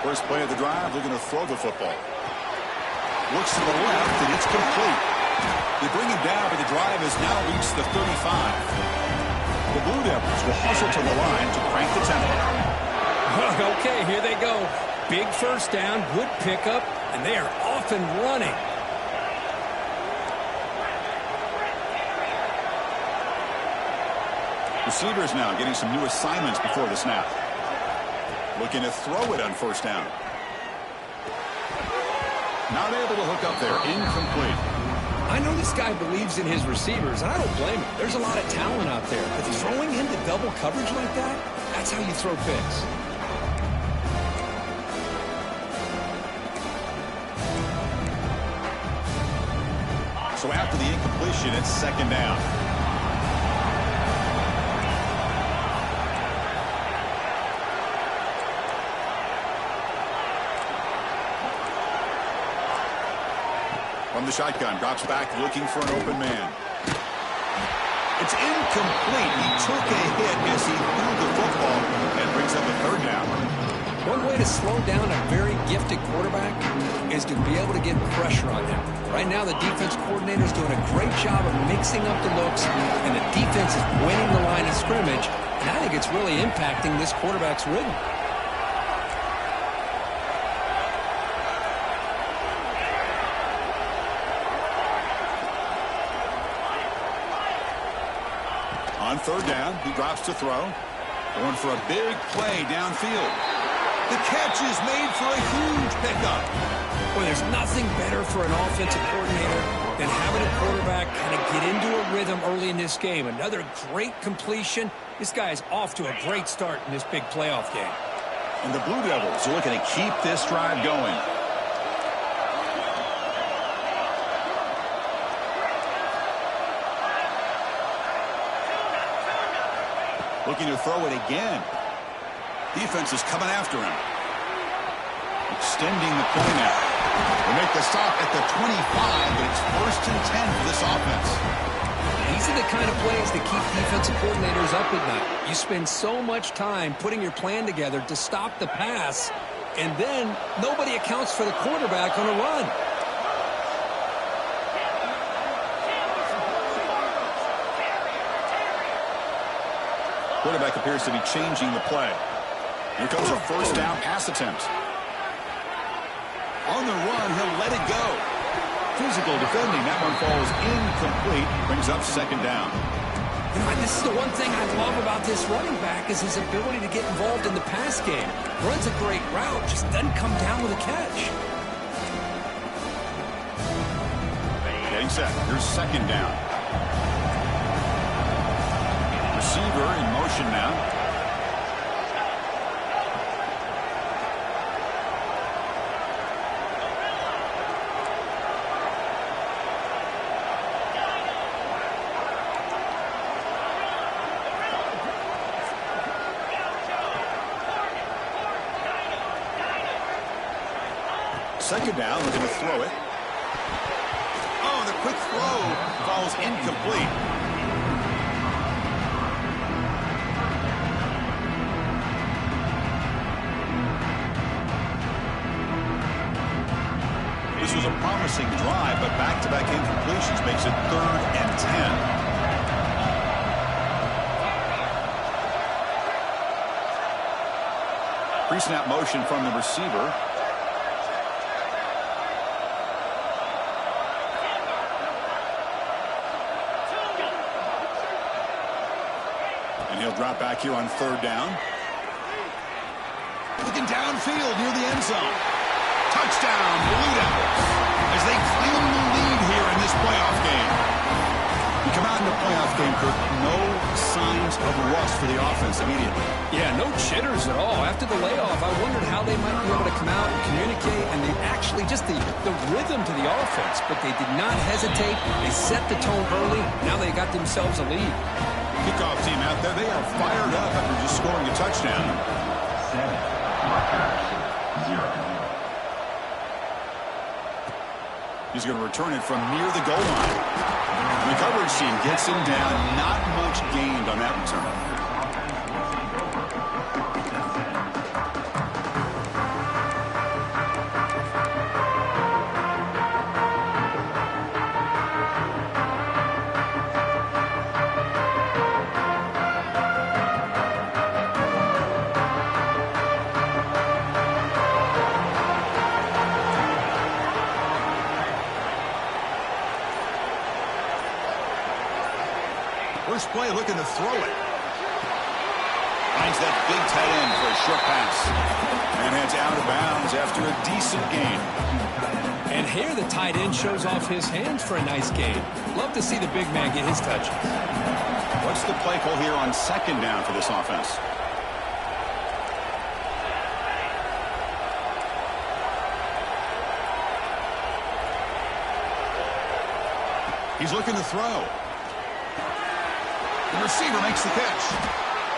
First play of the drive, they're going to throw the football. Looks to the left, and it's complete. They bring him down, but the drive has now reached the 35. The Blue Devils will hustle to the line to crank the tempo. Okay, here they go. Big first down, good pickup, and they are off and running. Receivers now getting some new assignments before the snap. Looking to throw it on first down. Not able to hook up there. Incomplete. I know this guy believes in his receivers, and I don't blame him. There's a lot of talent out there. But throwing into double coverage like that, that's how you throw picks. So after the incompletion, it's second down. From the shotgun, drops back looking for an open man. It's incomplete. He took a hit as he threw the football and brings up a third down. One way to slow down a very gifted quarterback is to be able to get pressure on him. Right now, the defense coordinator is doing a great job of mixing up the looks, and the defense is winning the line of scrimmage, and I think it's really impacting this quarterback's rhythm. On third down, he drops to throw. Going for a big play downfield. The catch is made for a huge pickup. Boy, there's nothing better for an offensive coordinator than having a quarterback kind of get into a rhythm early in this game. Another great completion. This guy is off to a great start in this big playoff game. And the Blue Devils are looking to keep this drive going. Looking to throw it again. Defense is coming after him. Extending the play now. They make the stop at the 25, but it's 1st and 10 for this offense. These are the kind of plays that keep defensive coordinators up at night. You spend so much time putting your plan together to stop the pass, and then nobody accounts for the quarterback on a run. Quarterback appears to be changing the play. Here comes a first down pass attempt. On the run, he'll let it go. Physical defending. That one falls incomplete. Brings up second down. You know, this is the one thing I love about this running back is his ability to get involved in the pass game. Runs a great route, just doesn't come down with a catch. Getting set. Here's second down. Receiver in motion now. Second down, looking to throw it. Oh, the quick throw falls incomplete. This was a promising drive, but back-to-back incompletions makes it 3rd and 10. Pre-snap motion from the receiver. And he'll drop back here on third down. Looking downfield near the end zone. Touchdown, Blue Devils, as they claim the lead here in this playoff game. You come out in the playoff game, Kirk, no signs of rust for the offense immediately. Yeah, no jitters at all. After the layoff, I wondered how they might be able to come out and communicate, and they actually just the rhythm to the offense, but they did not hesitate. They set the tone early. Now they got themselves a lead. Kickoff team out there, they are fired up after just scoring a touchdown. 0. He's going to return it from near the goal line. The coverage team gets him down. Not much gained on that return. looking to throw it. Finds that big tight end for a short pass. And heads out of bounds after a decent gain. And here the tight end shows off his hands for a nice gain. Love to see the big man get his touches. What's the play call here on second down for this offense? He's looking to throw. The receiver makes the catch.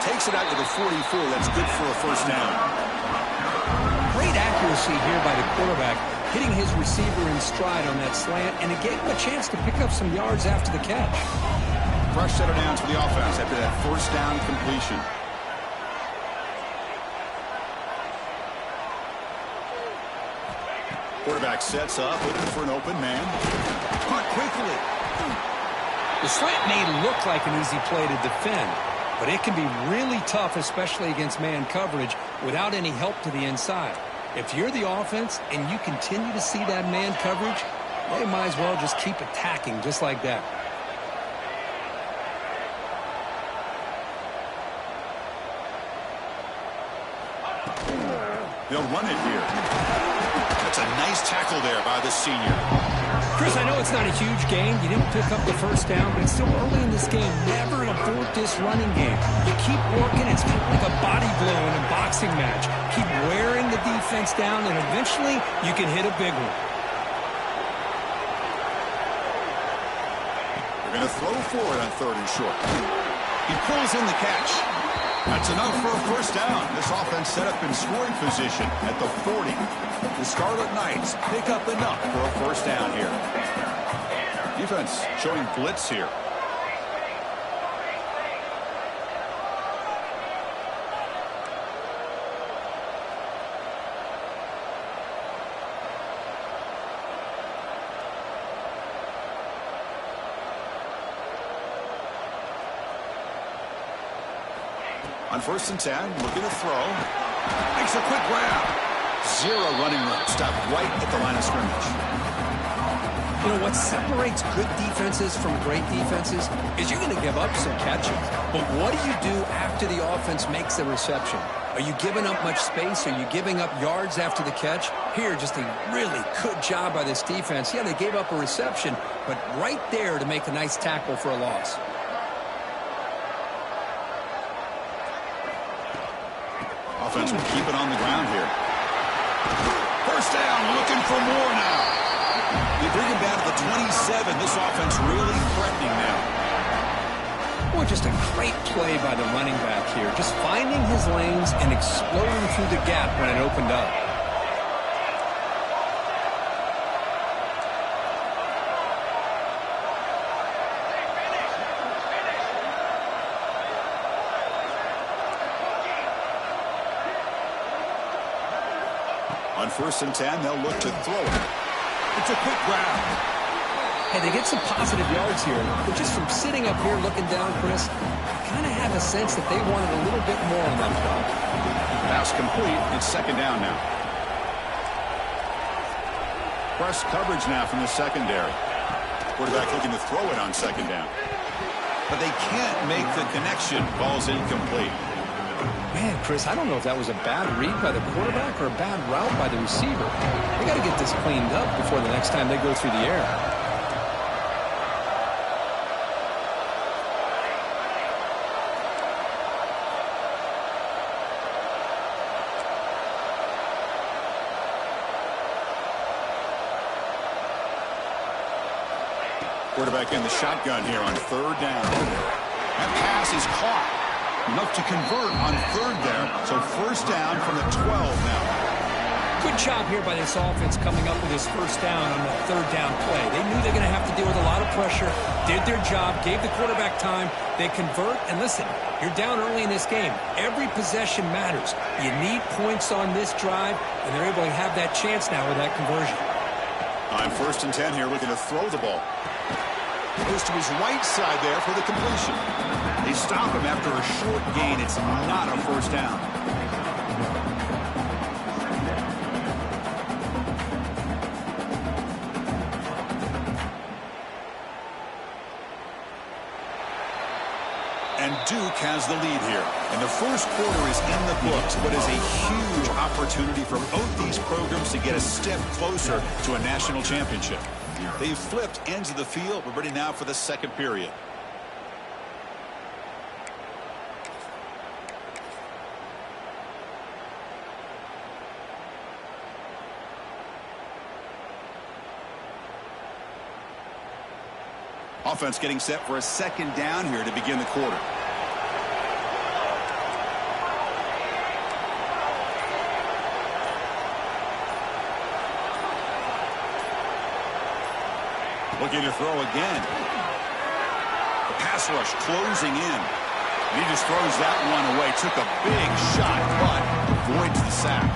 Takes it out to the 44. That's good for a first down. Great accuracy here by the quarterback, hitting his receiver in stride on that slant, and it gave him a chance to pick up some yards after the catch. Fresh set of downs for the offense after that first down completion. Quarterback sets up, looking for an open man. Caught quickly. The slant may look like an easy play to defend, but it can be really tough, especially against man coverage, without any help to the inside. If you're the offense and you continue to see that man coverage, they might as well just keep attacking just like that. They'll run it here. That's a nice tackle there by the senior. Chris, I know it's not a huge gain. You didn't pick up the first down, but it's still early in this game. Never abort this running game. You keep working. It's kind of like a body blow in a boxing match. Keep wearing the defense down, and eventually you can hit a big one. They're going to throw for it on third and short. He pulls in the catch. That's enough for a first down. This offense set up in scoring position at the 40. The Scarlet Knights pick up enough for a first down here. Defense showing blitz here. On first and 10, looking to throw. Makes a quick grab. Zero running room. Stop right at the line of scrimmage. You know, what separates good defenses from great defenses is you're going to give up some catches. But what do you do after the offense makes the reception? Are you giving up much space? Are you giving up yards after the catch? Here, just a really good job by this defense. Yeah, they gave up a reception, but right there to make a nice tackle for a loss. Offense will keep it on the ground here. First down, looking for more now. They bring him down to the 27. This offense really threatening now. Boy, just a great play by the running back here. Just finding his lanes and exploding through the gap when it opened up. On first and 10, they'll look to throw it. It's a quick grab. Hey, they get some positive yards here, but just from sitting up here looking down, Chris, I kind of have a sense that they wanted a little bit more on that play. Pass complete. It's second down now. Press coverage now from the secondary. Quarterback looking to throw it on second down. But they can't make the connection. Ball's incomplete. Man, Chris, I don't know if that was a bad read by the quarterback or a bad route by the receiver. They got to get this cleaned up before the next time they go through the air. Quarterback in the shotgun here on third down. That pass is caught. Enough to convert on third there. So first down from the 12 now. Good job here by this offense coming up with his first down on the third down play. They knew they're going to have to deal with a lot of pressure, did their job, gave the quarterback time. They convert, and listen, you're down early in this game. Every possession matters. You need points on this drive, and they're able to have that chance now with that conversion. On first and 10 here, looking to throw the ball. Goes to his right side there for the completion. They stop him after a short gain. It's not a first down. Duke has the lead here. And the first quarter is in the books, but is a huge opportunity for both these programs to get a step closer to a national championship. They've flipped ends of the field. We're ready now for the second period. Offense getting set for a second down here to begin the quarter. Looking to throw again. The pass rush closing in. And he just throws that one away. Took a big shot, but avoids the sack.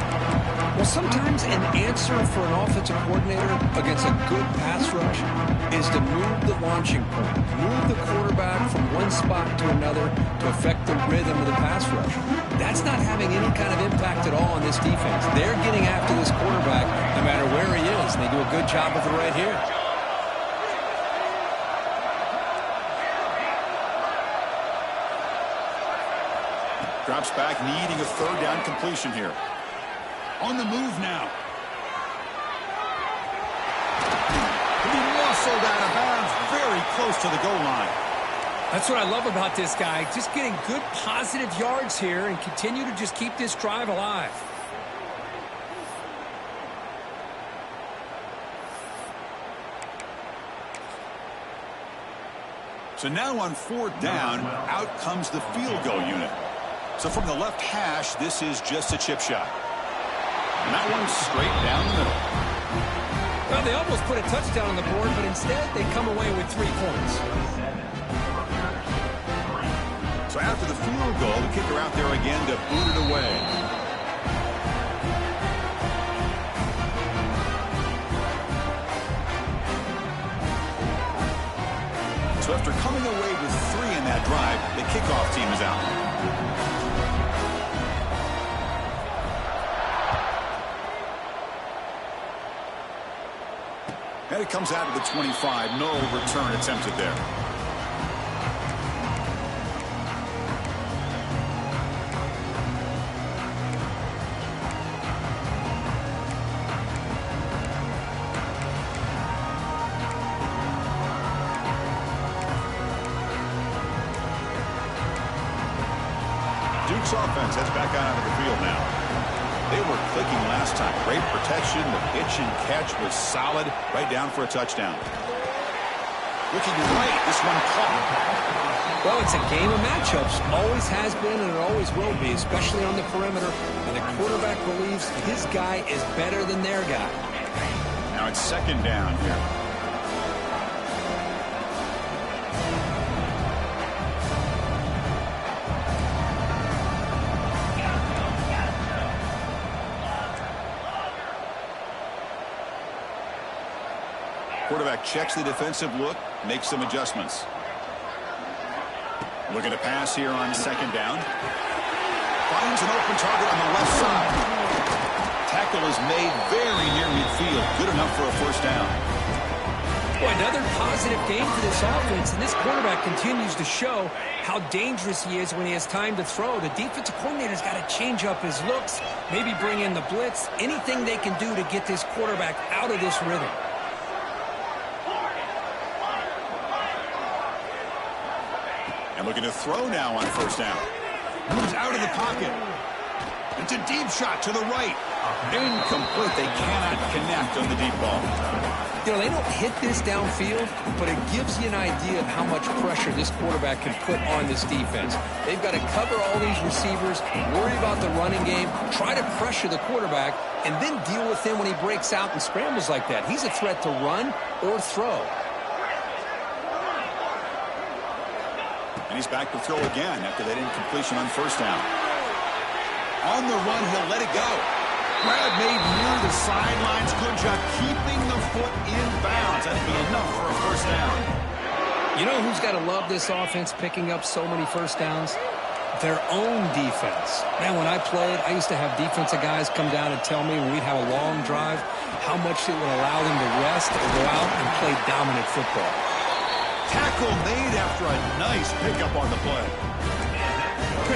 Well, sometimes an answer for an offensive coordinator against a good pass rush is to move the launching point, move the quarterback from one spot to another to affect the rhythm of the pass rush. That's not having any kind of impact at all on this defense. They're getting after this quarterback no matter where he is, and they do a good job of it right here. Drops back, needing a third down completion here. On the move now. He muscled out of bounds very close to the goal line. That's what I love about this guy. Just getting good positive yards here and continue to just keep this drive alive. So now on fourth down, out comes the field goal unit. So from the left hash, this is just a chip shot. And that one's straight down the middle. Well, they almost put a touchdown on the board, but instead they come away with 3 points. So after the field goal, the kicker out there again to boot it away. So after coming away with 3 in that drive, the kickoff team is out. And it comes out of the 25. No return attempted there. Duke's offense heads back out onto the field now. They were clicking last time. Great protection. The pitch and catch was solid. Right down for a touchdown. Looking right. This one caught. Well, it's a game of matchups. Always has been and it always will be, especially on the perimeter. And the quarterback believes his guy is better than their guy. Now it's second down here. Quarterback checks the defensive look, makes some adjustments. Looking to pass here on second down. Finds an open target on the left side. Tackle is made very near midfield. Good enough for a first down. Boy, another positive game for this offense, and this quarterback continues to show how dangerous he is when he has time to throw. The defensive coordinator's got to change up his looks, maybe bring in the blitz, anything they can do to get this quarterback out of this rhythm. Looking to throw now on first down. Moves out of the pocket. It's a deep shot to the right. Incomplete. They cannot connect on the deep ball. You know, they don't hit this downfield, but it gives you an idea of how much pressure this quarterback can put on this defense. They've got to cover all these receivers, worry about the running game, try to pressure the quarterback, and then deal with him when he breaks out and scrambles like that. He's a threat to run or throw. And he's back to throw again after that incompletion on first down. On the run, he'll let it go. Grab made near the sidelines. Good job keeping the foot in bounds. That'd be enough for a first down. You know who's got to love this offense picking up so many first downs? Their own defense. Man, when I played, I used to have defensive guys come down and tell me when we'd have a long drive how much it would allow them to rest and go out and play dominant football. Tackle made after a nice pickup on the play.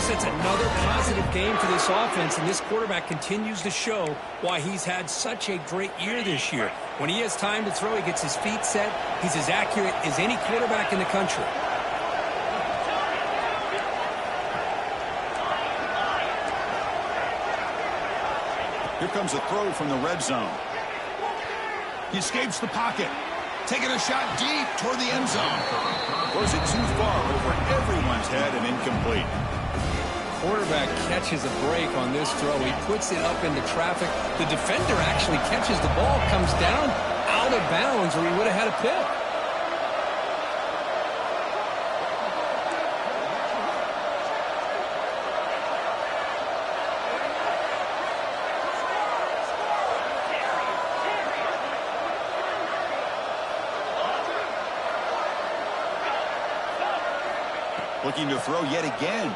Chris, it's another positive game for this offense, and this quarterback continues to show why he's had such a great year this year. When he has time to throw, he gets his feet set. He's as accurate as any quarterback in the country. Here comes a throw from the red zone. He escapes the pocket. Taking a shot deep toward the end zone. Throws it too far over everyone's head and incomplete. Quarterback catches a break on this throw. He puts it up into traffic. The defender actually catches the ball, comes down out of bounds, or he would have had a pick. Looking to throw yet again.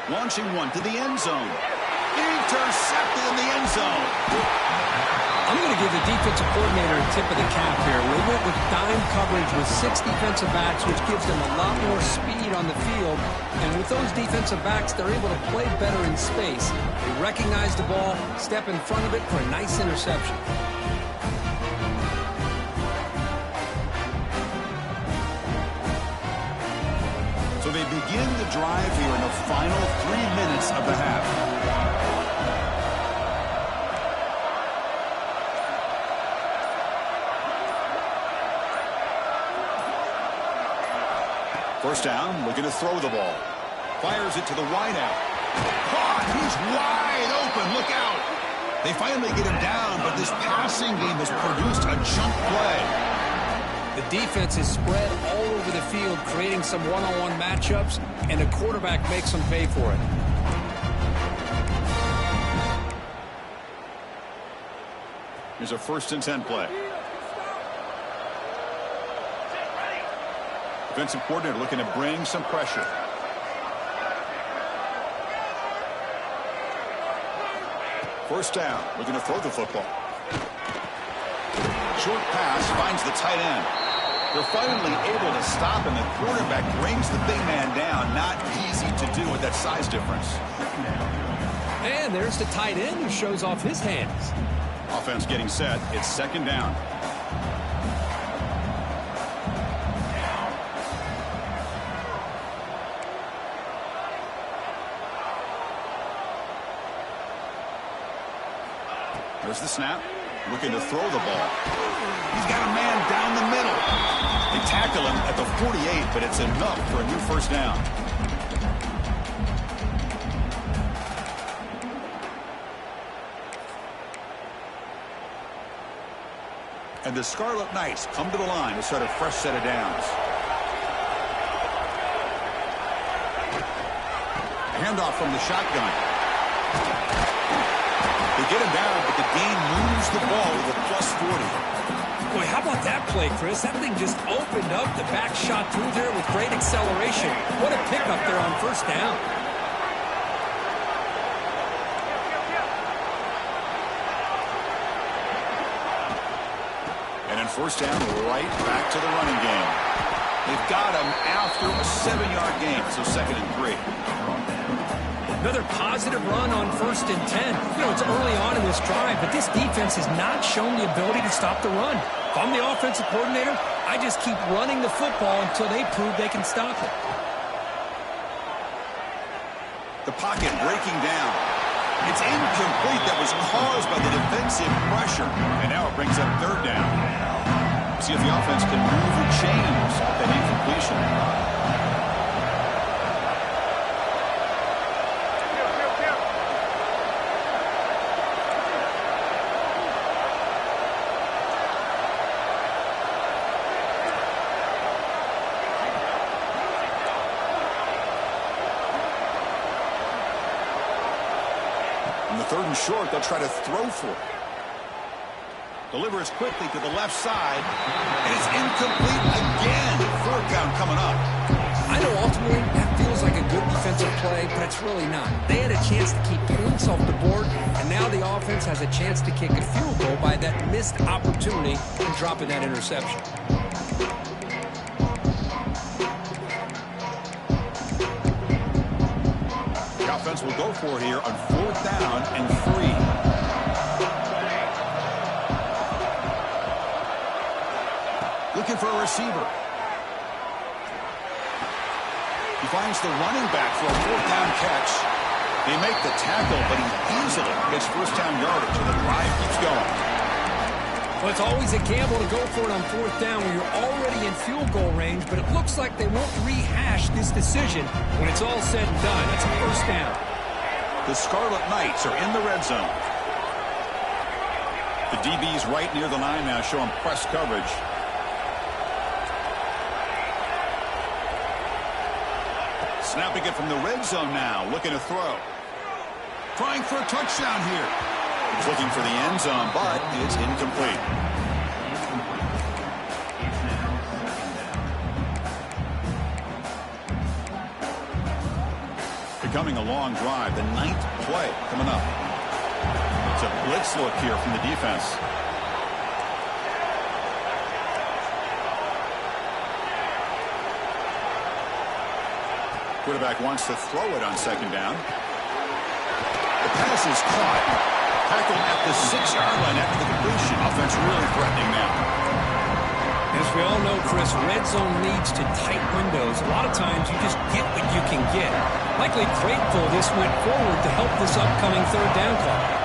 Launching one to the end zone. Intercepted in the end zone. I'm going to give the defensive coordinator a tip of the cap here. They went with dime coverage with 6 defensive backs, which gives them a lot more speed on the field. And with those defensive backs, they're able to play better in space. They recognize the ball, step in front of it for a nice interception. So they begin the drive here in the final 3 minutes of the half. First down, looking to throw the ball. Fires it to the wideout. Caught! He's wide open. Look out! They finally get him down, but this passing game has produced a chunk play. The defense is spread all over the field, creating some one-on-one matchups, and the quarterback makes them pay for it. Here's a 1st and 10 play. Defensive coordinator looking to bring some pressure. First down, looking to throw the football. Short pass finds the tight end. They're finally able to stop him. The quarterback brings the big man down. Not easy to do with that size difference. And there's the tight end who shows off his hands. Offense getting set. It's 2nd down. There's the snap. Looking to throw the ball. He's got a man down the middle. They tackle him at the 48, but it's enough for a new 1st down. And the Scarlet Knights come to the line to start a fresh set of downs. Handoff from the shotgun. They get him down, but the game moves the ball to the +40. Boy, how about that play, Chris? That thing just opened up. The back shot through there with great acceleration. What a pickup there on 1st down. And in 1st down, right back to the running game. They've got him after a 7-yard gain, so 2nd and 3. Another positive run on 1st and 10. You know, it's early on in this drive, but this defense has not shown the ability to stop the run. If I'm the offensive coordinator, I just keep running the football until they prove they can stop it. The pocket breaking down. It's incomplete. That was caused by the defensive pressure. And now it brings up 3rd down. See if the offense can move or change that incompletion. On the 3rd and short, they'll try to throw for it. Delivers quickly to the left side, and it's incomplete again. 3rd down coming up. I know ultimately that feels like a good defensive play, but it's really not. They had a chance to keep points off the board, and now the offense has a chance to kick a field goal by that missed opportunity and dropping that interception. offense will go for it here on 4th down and 3. Looking for a receiver. He finds the running back for a 4th down catch. They make the tackle, but he easily gets first down yardage, and the drive keeps going. Well, it's always a gamble to go for it on 4th down when you're already in field goal range, but it looks like they won't rehash this decision when it's all said and done. That's a first down. The Scarlet Knights are in the red zone. The DB's right near the line now, showing press coverage. Snapping it from the red zone now, looking to throw. Trying for a touchdown here. He's looking for the end zone, but it's incomplete. Becoming a long drive, the 9th play coming up. It's a blitz look here from the defense. Quarterback wants to throw it on 2nd down. The pass is caught. Tackled at the 6-yard line after the completion. Offense really threatening now. As we all know, Chris, red zone leads to tight windows. A lot of times you just get what you can get. Likely grateful this went forward to help this upcoming 3rd down call.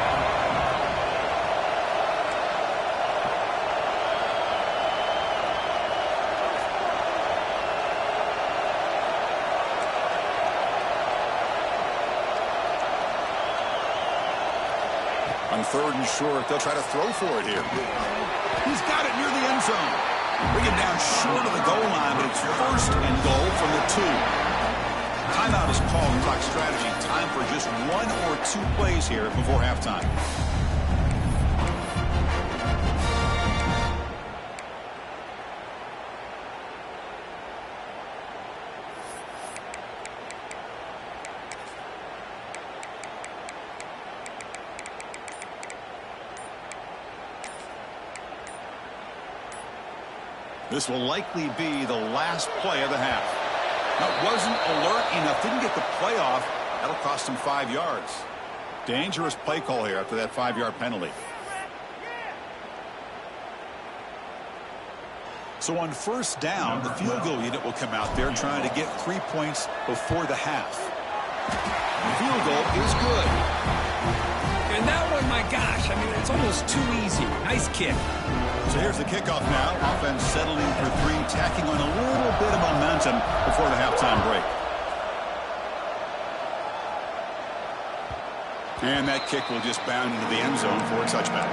On 3rd and short, they'll try to throw for it here. He's got it near the end zone. Bring it down short of the goal line, but it's 1st and goal from the 2. Timeout is called in clock strategy. Time for just 1 or 2 plays here before halftime. This will likely be the last play of the half. Now, wasn't alert enough, didn't get the play off. That'll cost him 5 yards. Dangerous play call here after that 5-yard penalty. So on 1st down, the field goal unit will come out there trying to get 3 points before the half. The field goal is good. And that one, my gosh, I mean, it's almost too easy. Nice kick. So here's the kickoff now. Offense settling for 3, tacking on a little bit of momentum before the halftime break. And that kick will just bound into the end zone for a touchback.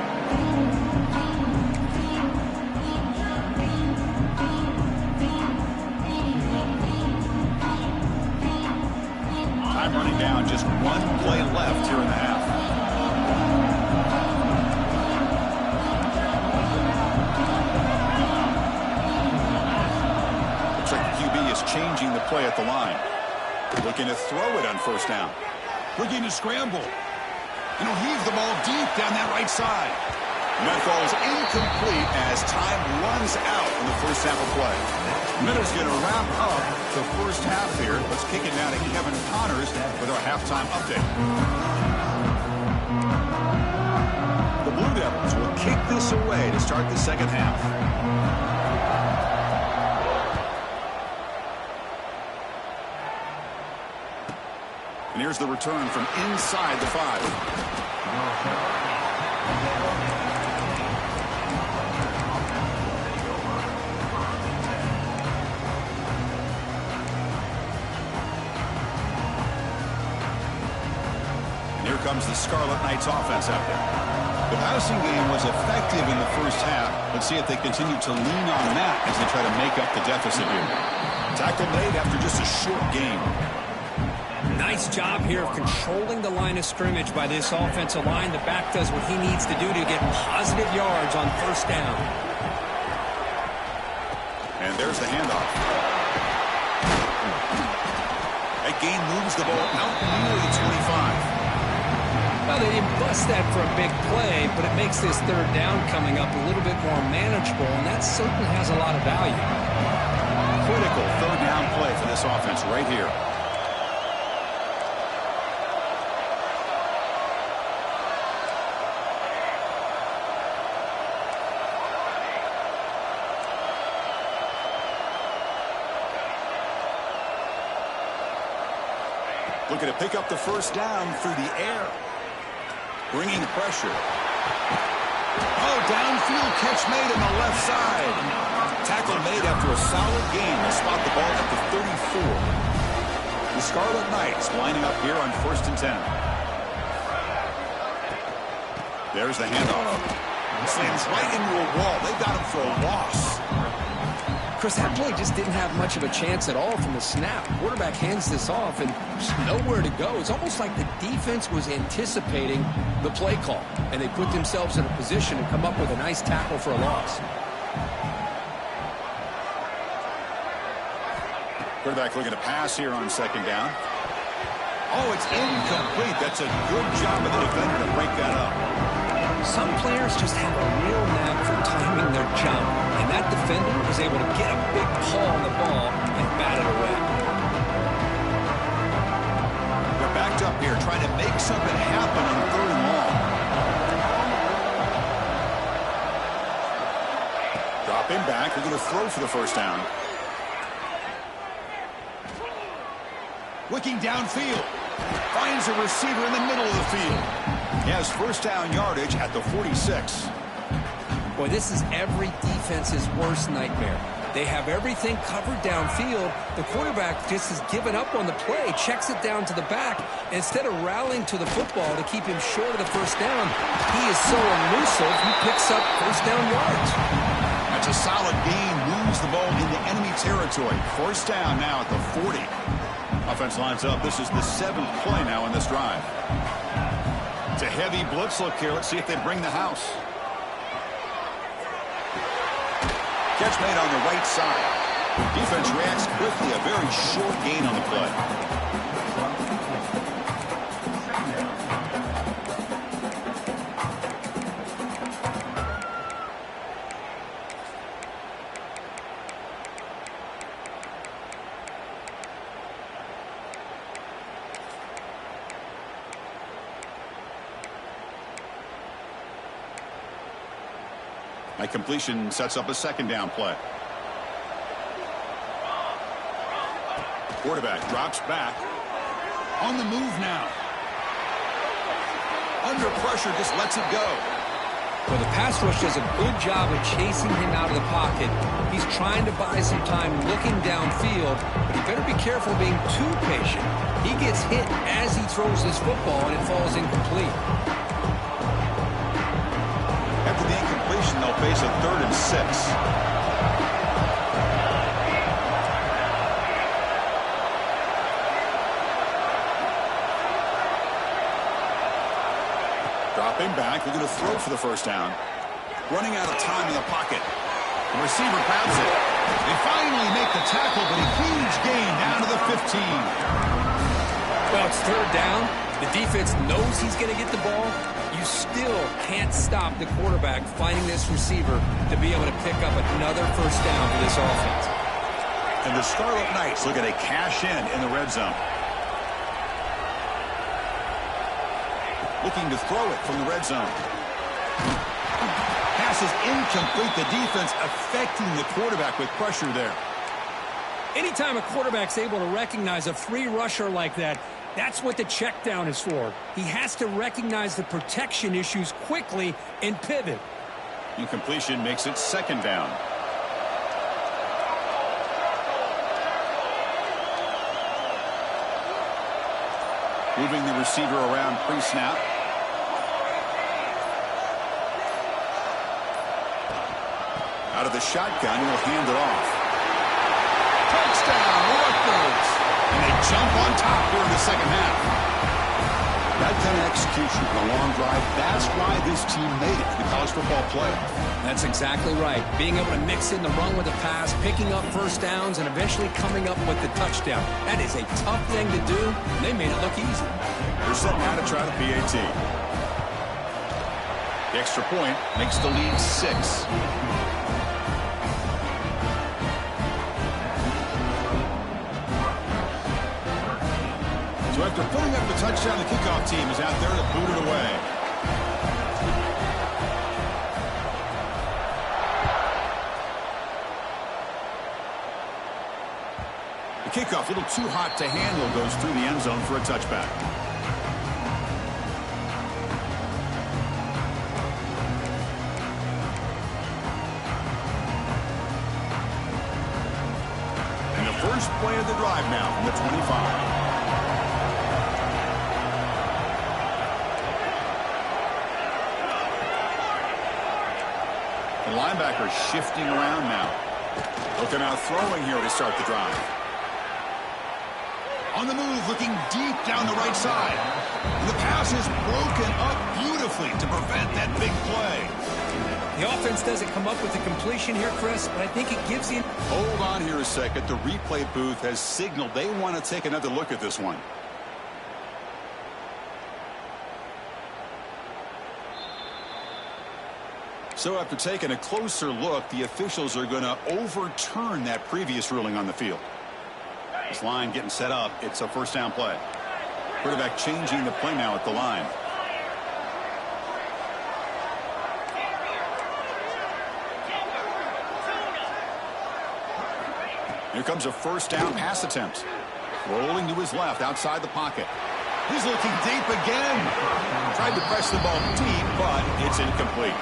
Time running down, just 1 play left here in the half. Changing the play at the line. Looking to throw it on 1st down. Looking to scramble. And he'll heave the ball deep down that right side. And that ball is incomplete as time runs out in the first half of play. Miller's going to wrap up the first half here. Let's kick it now to Kevin Connors with our halftime update. The Blue Devils will kick this away to start the 2nd half. And here's the return from inside the 5. And here comes the Scarlet Knights offense out there. The passing game was effective in the first half. Let's see if they continue to lean on that as they try to make up the deficit here. Tackle made after just a short game. Nice job here of controlling the line of scrimmage by this offensive line. The back does what he needs to do to get positive yards on 1st down. And there's the handoff. That gain moves the ball out near the 25. Well, they didn't bust that for a big play, but it makes this 3rd down coming up a little bit more manageable, and that certainly has a lot of value. Critical 3rd down play for this offense right here. Looking to pick up the first down through the air. Bringing pressure. Oh, downfield catch made on the left side. Tackle made after a solid gain. They'll spot the ball at the 34. The Scarlet Knights lining up here on 1st and 10. There's the handoff. Slams right into a wall. They got him for a loss. Chris, that play just didn't have much of a chance at all from the snap. Quarterback hands this off and there's nowhere to go. It's almost like the defense was anticipating the play call, and they put themselves in a position to come up with a nice tackle for a loss. Quarterback looking to pass here on 2nd down. Oh, it's incomplete. That's a good job of the defender to break that up. Some players just have a real knack for timing their jump, and that defender was able to get a big paw on the ball and bat it away. They're backed up here trying to make something happen on 3rd and long. Dropping back, they're going to throw for the first down. Looking downfield. Finds a receiver in the middle of the field. He has first down yardage at the 46. Boy, this is every defense's worst nightmare. They have everything covered downfield. The quarterback just has given up on the play, checks it down to the back. Instead of rallying to the football to keep him short of the first down, he is so elusive, he picks up first down yards. That's a solid gain. Moves the ball into enemy territory. First down now at the 40. Offense lines up. This is the 7th play now in this drive. It's a heavy blitz look here. Let's see if they bring the house. Catch made on the right side. Defense reacts quickly. A very short gain on the play. That completion sets up a 2nd down play. Quarterback drops back. On the move now. Under pressure, just lets it go. Well, the pass rush does a good job of chasing him out of the pocket. He's trying to buy some time looking downfield, but he better be careful being too patient. He gets hit as he throws this football, and it falls incomplete. After the incompletion, they'll face a 3rd and 6. Dropping back, they're going to throw for the first down. Running out of time in the pocket. The receiver grabs it. They finally make the tackle, but a huge gain down to the 15. Well, it's 3rd down. The defense knows he's going to get the ball. You still can't stop the quarterback finding this receiver to be able to pick up another first down for this offense. And the Scarlet Knights look at a cash in the red zone. Looking to throw it from the red zone. Pass is incomplete. The defense affecting the quarterback with pressure there. Anytime a quarterback's able to recognize a free rusher like that, that's what the check down is for. He has to recognize the protection issues quickly and pivot. Incompletion makes it 2nd down. Moving the receiver around pre-snap. Out of the shotgun, he'll hand it off. Touchdown, Rutgers! And they jump on top here in the 2nd half. That kind of execution on a long drive, that's why this team made it to the college football playoff. That's exactly right. Being able to mix in the run with the pass, picking up first downs, and eventually coming up with the touchdown. That is a tough thing to do. They made it look easy. They're set now to try the PAT. The extra point makes the lead 6. So after putting up the touchdown, the kickoff team is out there to boot it away. The kickoff, a little too hot to handle, goes through the end zone for a touchback. And the first play of the drive now from the 25. The linebacker shifting around now. Looking out throwing here to start the drive. On the move, looking deep down the right side. And the pass is broken up beautifully to prevent that big play. The offense doesn't come up with the completion here, Chris, but I think it gives you... Hold on here a second. The replay booth has signaled they want to take another look at this one. So after taking a closer look, the officials are going to overturn that previous ruling on the field. This line getting set up. It's a first down play. Quarterback changing the play now at the line. Here comes a first down pass attempt. Rolling to his left outside the pocket. He's looking deep again. Tried to press the ball deep, but it's incomplete.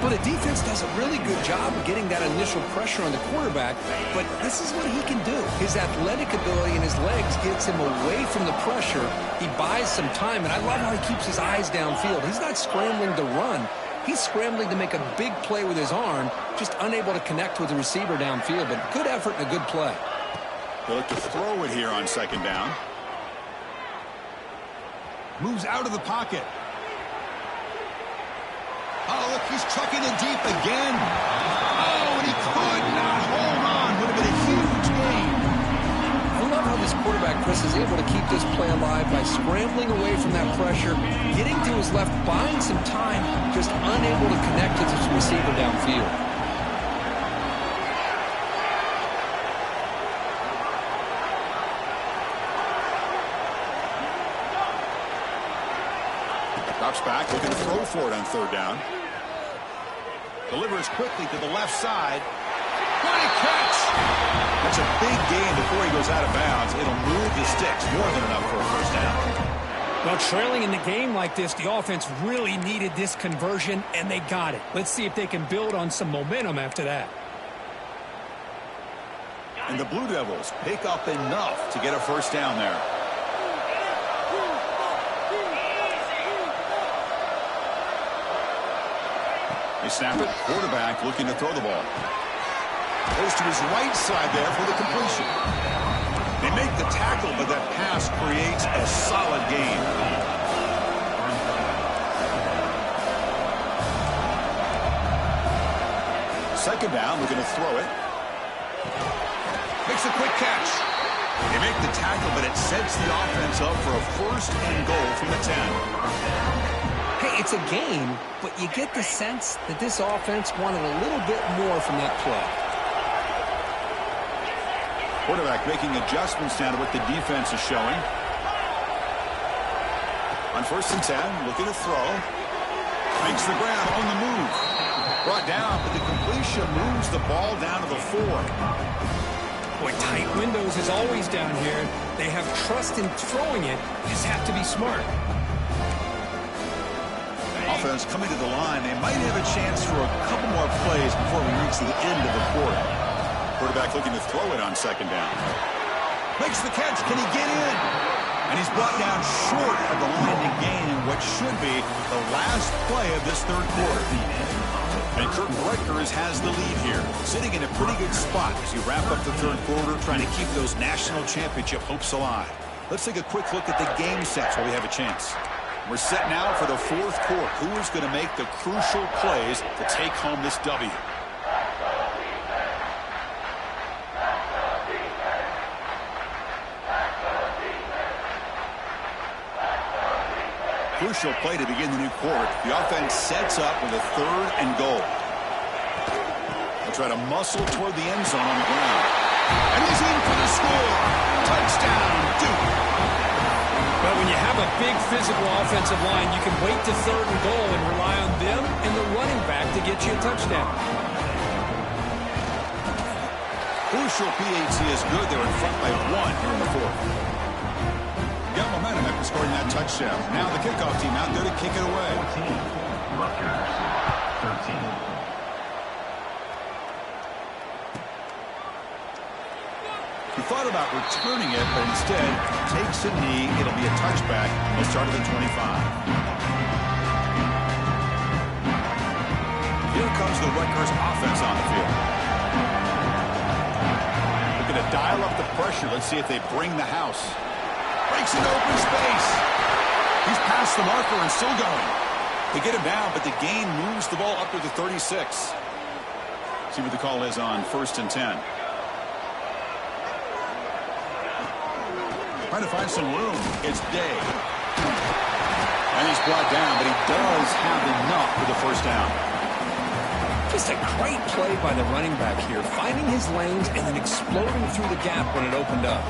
Well, the defense does a really good job of getting that initial pressure on the quarterback, but this is what he can do. His athletic ability and his legs gets him away from the pressure. He buys some time, and I love how he keeps his eyes downfield. He's not scrambling to run. He's scrambling to make a big play with his arm, just unable to connect with the receiver downfield, but good effort and a good play. They look to throw it here on second down. Moves out of the pocket. Oh, look, he's trucking it deep again. Oh, and he could not hold on. Would have been a huge gain. I love how this quarterback, Chris, is able to keep this play alive by scrambling away from that pressure, getting to his left, buying some time, just unable to connect with his receiver downfield. Drops back, looking to throw for it on third down. Delivers quickly to the left side. What a catch! That's a big gain before he goes out of bounds. It'll move the sticks more than enough for a first down. Well, trailing in the game like this, the offense really needed this conversion, and they got it. Let's see if they can build on some momentum after that. And the Blue Devils pick up enough to get a first down there. They snap it. Quarterback looking to throw the ball. Goes to his right side there for the completion. They make the tackle, but that pass creates a solid gain. Second down, looking to throw it. Makes a quick catch. They make the tackle, but it sets the offense up for a first and goal from the 10. Hey, it's a game, but you get the sense that this offense wanted a little bit more from that play. Quarterback making adjustments now to what the defense is showing. On first and 10, looking to throw. Makes the grab on the move. Brought down, but the completion moves the ball down to the 4. Boy, tight windows is always down here. They have trust in throwing it. Just have to be smart. Offense coming to the line. They might have a chance for a couple more plays before we reach the end of the quarter. Quarterback looking to throw it on second down. Makes the catch. Can he get in? And he's brought down short of the line to gain in what should be the last play of this third quarter. And Curtin Rutgers has the lead here, sitting in a pretty good spot as you wrap up the third quarter, trying to keep those national championship hopes alive. Let's take a quick look at the game sets while we have a chance. We're set now for the fourth quarter. Who is going to make the crucial plays to take home this W? Crucial play to begin the new quarter. The offense sets up with a third and goal. They'll try to muscle toward the end zone on the ground. And he's in for the score. Touchdown, Duke. But when you have a big physical offensive line, you can wait to third and goal and rely on them and the running back to get you a touchdown. Crucial PAT is good. They're in front by 1 here in the fourth. Got momentum after scoring that touchdown. Now the kickoff team out there to kick it away. 14, Rutgers, 13. He thought about returning it, but instead takes a knee. It'll be a touchback. He'll start at the 25. Here comes the Rutgers offense on the field. Looking to dial up the pressure. Let's see if they bring the house. Breaks into open space. He's past the marker and still going. They get him down, but the gain moves the ball up to the 36. See what the call is on 1st and 10. Trying to find some room. It's Day. And he's brought down, but he does have enough for the first down. Just a great play by the running back here, finding his lanes and then exploding through the gap when it opened up.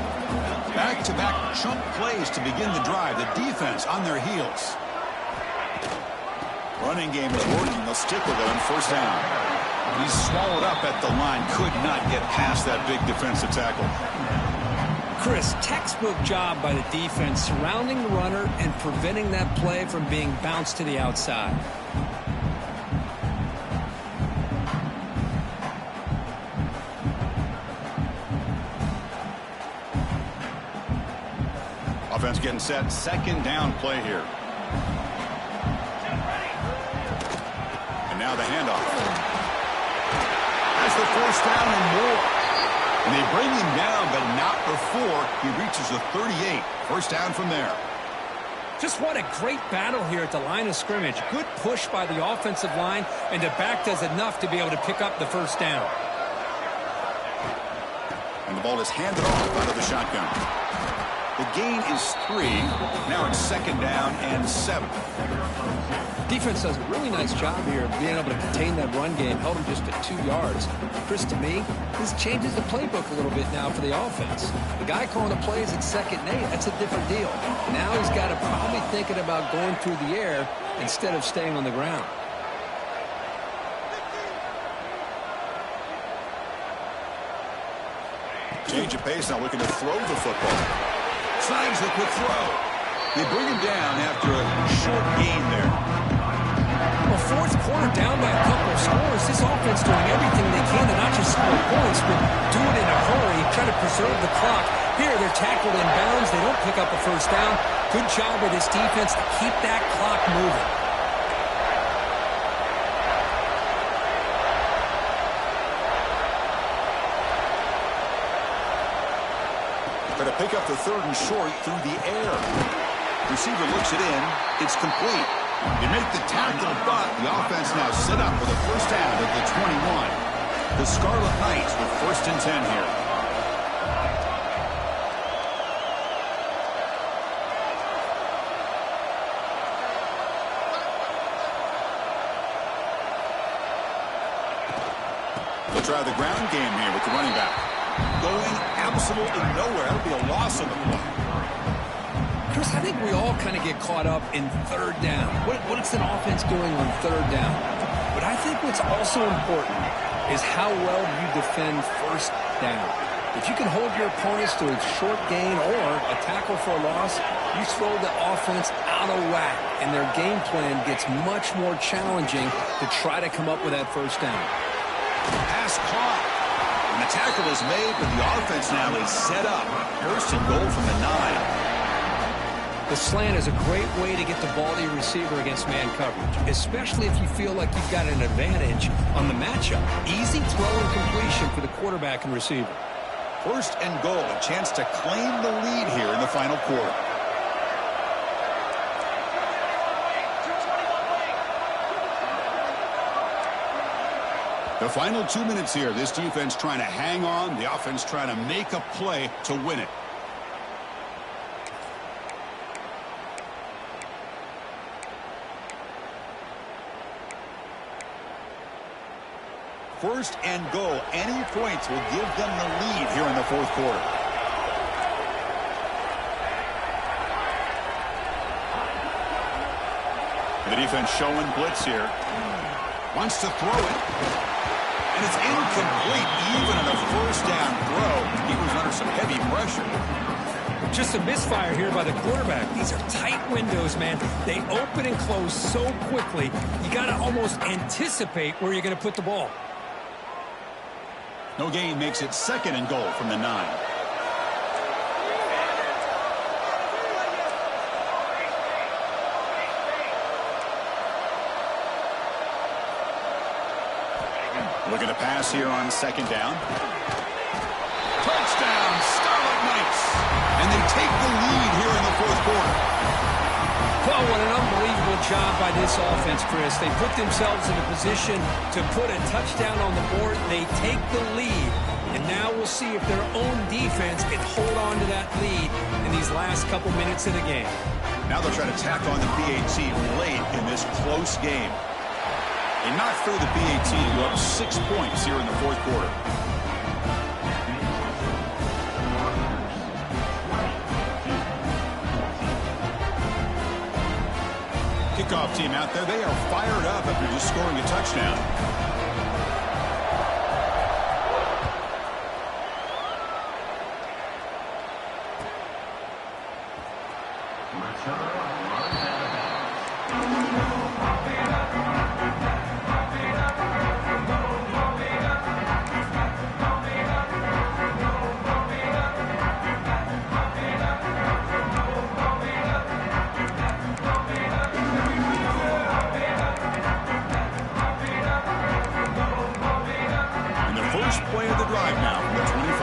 Back-to-back chunk plays to begin the drive. The defense on their heels. Running game is working. They'll stick with it on first down. He's swallowed up at the line. Could not get past that big defensive tackle. Chris, textbook job by the defense surrounding the runner and preventing that play from being bounced to the outside. Offense getting set. Second down play here. And now the handoff. That's the first down and more. And they bring him down, but not before he reaches the 38. First down from there. Just what a great battle here at the line of scrimmage. Good push by the offensive line, and the back does enough to be able to pick up the first down. And the ball is handed off out of the shotgun. The gain is 3. Now it's second down and 7. Defense does a really nice job here of being able to contain that run game. Held him just at 2 yards. Chris, to me, this changes the playbook a little bit now for the offense. The guy calling the plays at 2nd and 8, that's a different deal. Now he's got to probably thinking about going through the air instead of staying on the ground. Change of pace, now looking to throw the football. Snags the quick throw. They bring him down after a short gain there. Well, fourth quarter down by a couple of scores. This offense doing everything they can to not just score points, but do it in a hurry, try to preserve the clock. Here, they're tackled in bounds. They don't pick up a first down. Good job by this defense to keep that clock moving. Going to pick up the 3rd and short through the air. Receiver looks it in. It's complete. They make the tackle, but the offense now set up for the first down at the 21. The Scarlet Knights with 1st and 10 here. They'll try the ground game here with the running back. Going absolutely nowhere. That'll be a loss on the play. Chris, I think we all kind of get caught up in 3rd down. What's an offense doing on 3rd down? But I think what's also important is how well you defend 1st down. If you can hold your opponents to a short gain or a tackle for a loss, you throw the offense out of whack, and their game plan gets much more challenging to try to come up with that first down. Pass caught. And the tackle is made, but the offense now is set up. 1st and goal from the 9. The slant is a great way to get the ball to your receiver against man coverage, especially if you feel like you've got an advantage on the matchup. Easy throw and completion for the quarterback and receiver. 1st and goal, a chance to claim the lead here in the final quarter. The final 2 minutes here. This defense trying to hang on. The offense trying to make a play to win it. First and goal. Any points will give them the lead here in the fourth quarter. The defense showing blitz here. Wants to throw it. And it's incomplete even on a first down throw. He was under some heavy pressure. Just a misfire here by the quarterback. These are tight windows, man. They open and close so quickly. You got to almost anticipate where you're going to put the ball. No gain makes it 2nd and goal from the 9. Looking to pass here on 2nd down. Touchdown, Scarlet Knights. And they take the lead here in the 4th quarter. Well, what an unbelievable job by this offense, Chris. They put themselves in a position to put a touchdown on the board. They take the lead. And now we'll see if their own defense can hold on to that lead in these last couple minutes of the game. Now they'll try to tack on the PAT late in this close game. They knocked through the PAT to go up 6 points here in the 4th quarter. Kickoff team out there, they are fired up after just scoring a touchdown. Play of the drive now from the 25.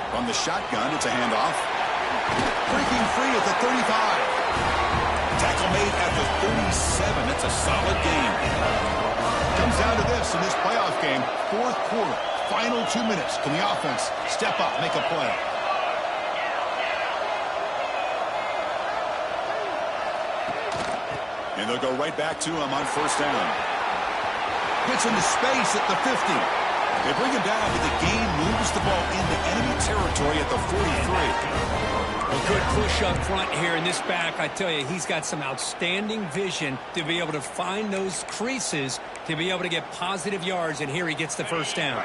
From the shotgun, it's a handoff. Breaking free at the 35. Tackle made at the 37. It's a solid game. Comes down to this in this playoff game. 4th quarter, final 2 minutes. Can the offense step up, make a play? And they'll go right back to him on 1st down. Gets into space at the 50. They bring him down, but the gain moves the ball into enemy territory at the 43. A good push up front here in this back. I tell you, he's got some outstanding vision to be able to find those creases, to be able to get positive yards, and here he gets the 1st down.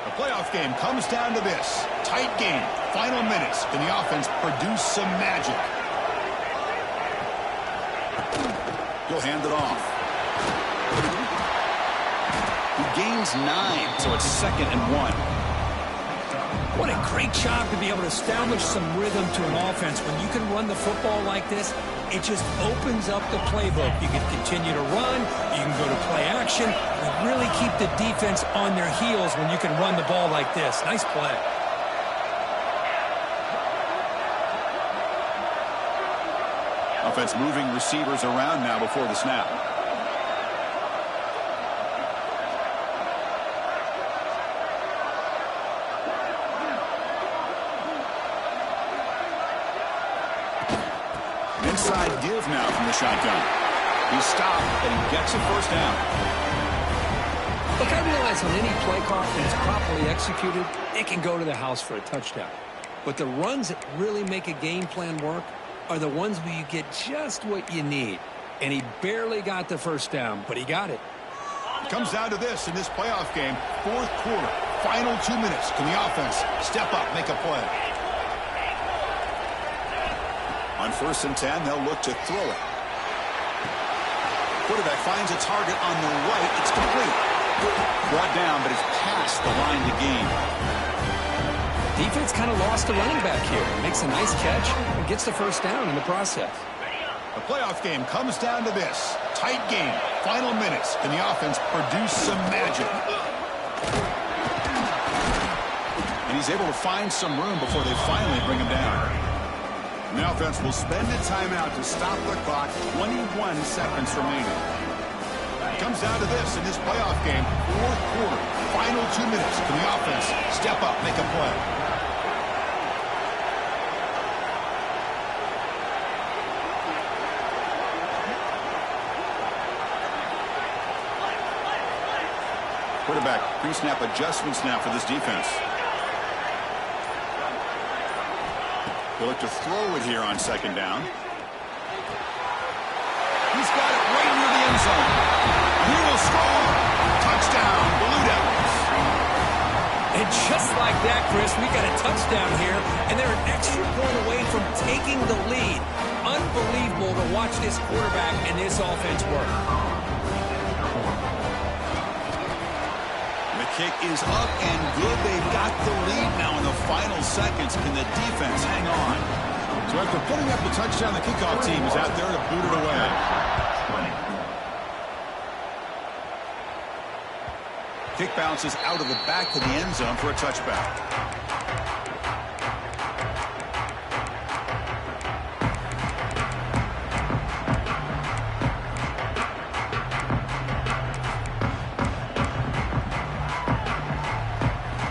The playoff game comes down to this. Tight game. Final minutes. Can the offense produce some magic? He'll hand it off. He gains 9, so it's 2nd and 1. What a great job to be able to establish some rhythm to an offense. When you can run the football like this, it just opens up the playbook. You can continue to run. You can go to play action. You really keep the defense on their heels when you can run the ball like this. Nice play. Offense moving receivers around now before the snap. Inside give now from the shotgun. He's stopped, and he gets a 1st down. Look, I realize on any play call, when it's properly executed, it can go to the house for a touchdown. But the runs that really make a game plan work are the ones where you get just what you need. And he barely got the 1st down, but he got it. It comes down to this in this playoff game. 4th quarter, final 2 minutes. Can the offense step up, make a play? On 1st and 10, they'll look to throw it. Quarterback finds a target on the right. It's complete. Brought down, but it's past the line to gain. Defense kind of lost a running back here. Makes a nice catch and gets the 1st down in the process. The playoff game comes down to this. Tight game. Final minutes. Can the offense produce some magic? And he's able to find some room before they finally bring him down. And the offense will spend a timeout to stop the clock. 21 seconds remaining. It comes down to this in this playoff game. 4th quarter. Final 2 minutes. Can the offense step up, make a play? Quarterback pre-snap adjustments now for this defense. They'll look to throw it here on 2nd down. He's got it right near the end end zone. He will score. Touchdown, Blue Devils. And just like that, Chris, we got a touchdown here, and they're an extra point away from taking the lead. Unbelievable to watch this quarterback and this offense work. The kick is up and good. They've got the lead now in the final seconds. Can the defense hang on? So after putting up the touchdown, the kickoff team is out there to boot it away. Kick bounces out of the back of the end zone for a touchback.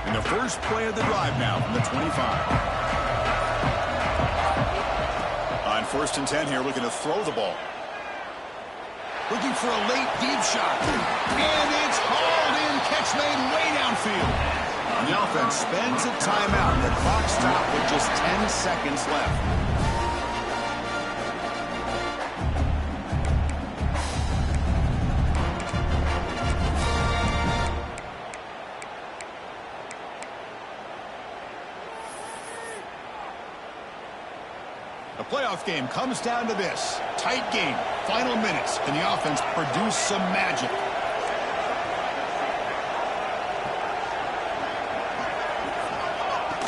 And the first play of the drive now from the 25. On 1st and 10 here, looking to throw the ball. Looking for a late deep shot. And it's hauled in. Catch made way downfield. And the offense spends a timeout. The clock stopped with just 10 seconds left. The playoff game comes down to this. Tight game. Final minutes. Can the offense produce some magic?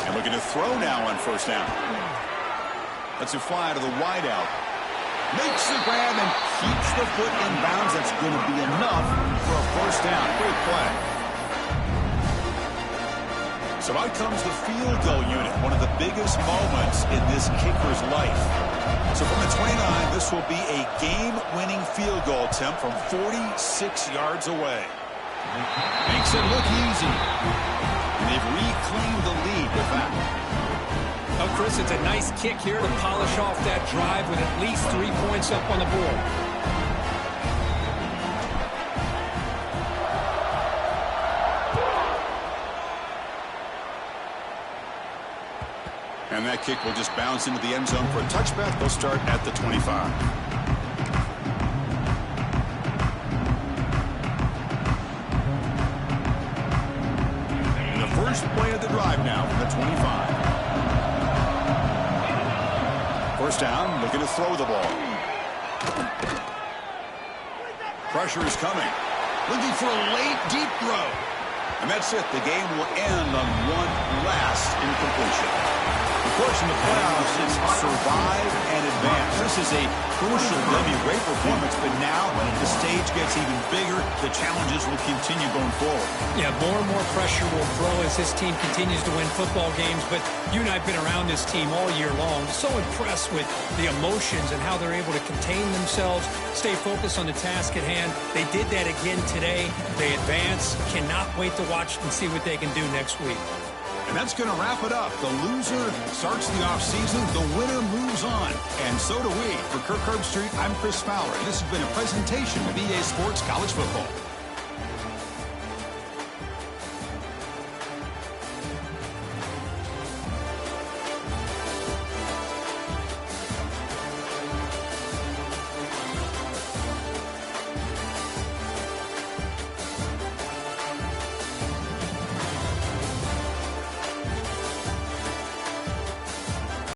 And looking to throw now on 1st down. Lets it fly to the wideout. Makes the grab and keeps the foot in bounds. That's going to be enough for a 1st down. Great play. So out comes the field goal unit, one of the biggest moments in this kicker's life. So from the 29, this will be a game-winning field goal attempt from 46 yards away. Makes it look easy. And they've reclaimed the lead with that. Oh, Chris, it's a nice kick here to polish off that drive with at least 3 points up on the board. And that kick will just bounce into the end zone for a touchback. They'll start at the 25. And the first play of the drive now from the 25. 1st down, looking to throw the ball. Pressure is coming. Looking for a late, deep throw. And that's it. The game will end on one last incompletion. Of course, in the playoffs, it's survive and advance. This is a crucial W. Great performance, but now the stage gets even bigger. The challenges will continue going forward. Yeah, more and more pressure will grow as this team continues to win football games. But you and I have been around this team all year long. So impressed with the emotions and how they're able to contain themselves, stay focused on the task at hand. They did that again today. They advance. Cannot wait to watch and see what they can do next week. And that's going to wrap it up. The loser starts the offseason. The winner moves on. And so do we. For Kirk Herbstreit, I'm Chris Fowler. This has been a presentation of EA Sports College Football.